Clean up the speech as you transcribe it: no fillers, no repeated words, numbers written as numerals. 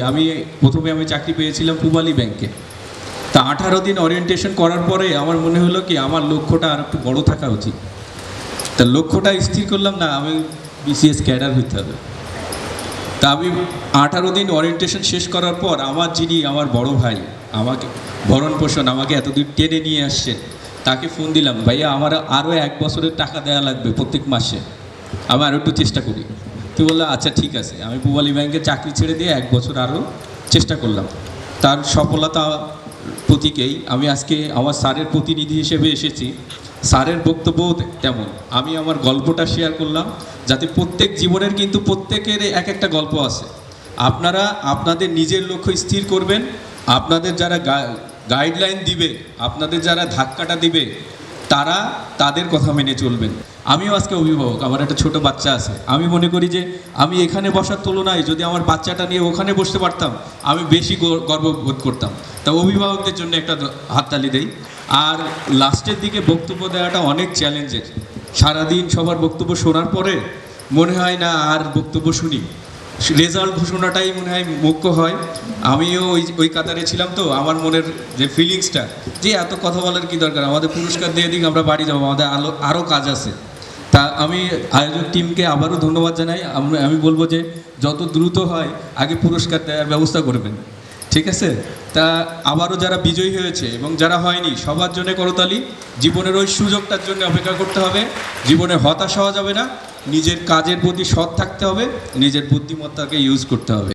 আমি প্রথমে চাকরি পেয়েছিলাম পূবালী ব্যাংকে। তা 18 দিন ওরিয়েন্টেশন করার পরে আমার মনে হলো কি আমার লক্ষ্যটা আর একটু বড় থাকা উচিত। তা লক্ষ্যটা স্থির করলাম, না আমি বিসিএস ক্যাডার হইতে হবে। তা আমি 18 দিন ওরিয়েন্টেশন শেষ করার পর আমার বড় ভাই আমাকে ভরণ পোষণ আমাকে এতদূর টেনে নিয়ে আসছেন, তাকে ফোন দিলাম, ভাইয়া আমার আরও 1 বছরের টাকা দেওয়া লাগবে প্রত্যেক মাসে, আমি আরও একটু চেষ্টা করি। তুই বললো আচ্ছা ঠিক আছে। আমি পূবালী ব্যাংকের চাকরি ছেড়ে দিয়ে 1 বছর আরও চেষ্টা করলাম। তার সফলতা প্রতীকেই আমি আজকে আমার স্যারের প্রতিনিধি হিসেবে এসেছি। স্যারের বক্তব্য তেমন, আমি আমার গল্পটা শেয়ার করলাম, যাতে প্রত্যেক জীবনের কিন্তু প্রত্যেকের এক একটা গল্প আছে। আপনারা আপনাদের নিজের লক্ষ্য স্থির করবেন, আপনাদের যারা গাইডলাইন দিবে, আপনাদের যারা ধাক্কাটা দিবে, তারা তাদের কথা মেনে চলবেন। আমিও আজকে অভিভাবক, আমার একটা ছোট বাচ্চা আছে। আমি মনে করি যে আমি এখানে বসার তুলনায় যদি আমার বাচ্চাটা নিয়ে ওখানে বসতে পারতাম, আমি বেশি গর্ববোধ করতাম। তা অভিভাবকদের জন্য একটা হাততালি দেই। আর লাস্টের দিকে বক্তব্য দেওয়াটা অনেক চ্যালেঞ্জের। সারাদিন সবার বক্তব্য শোনার পরে মনে হয় না আর বক্তব্য শুনি, রেজাল্ট ঘোষণাটাই মনে হয় মুখ্য হয়। আমিও ওই কাতারে ছিলাম, তো আমার মনের যে ফিলিংসটা, যে এত কথা বলার কি দরকার, আমাদের পুরস্কার দিয়ে দিক, আমরা বাড়ি যাবো, আমাদের আরও কাজ আছে। তা আমি আয়োজক টিমকে আবারও ধন্যবাদ জানাই। আমি বলবো যে যত দ্রুত হয় আগে পুরস্কার দেওয়ার ব্যবস্থা করবেন, ঠিক আছে? তা আবারও যারা বিজয়ী হয়েছে এবং যারা হয়নি, সবার জন্য করতালি। জীবনের ওই সুযোগটার জন্য অপেক্ষা করতে হবে, জীবনে হতাশ হওয়া যাবে না, নিজের কাজের প্রতি সৎ থাকতে হবে, নিজের বুদ্ধিমত্তাকে ইউজ করতে হবে।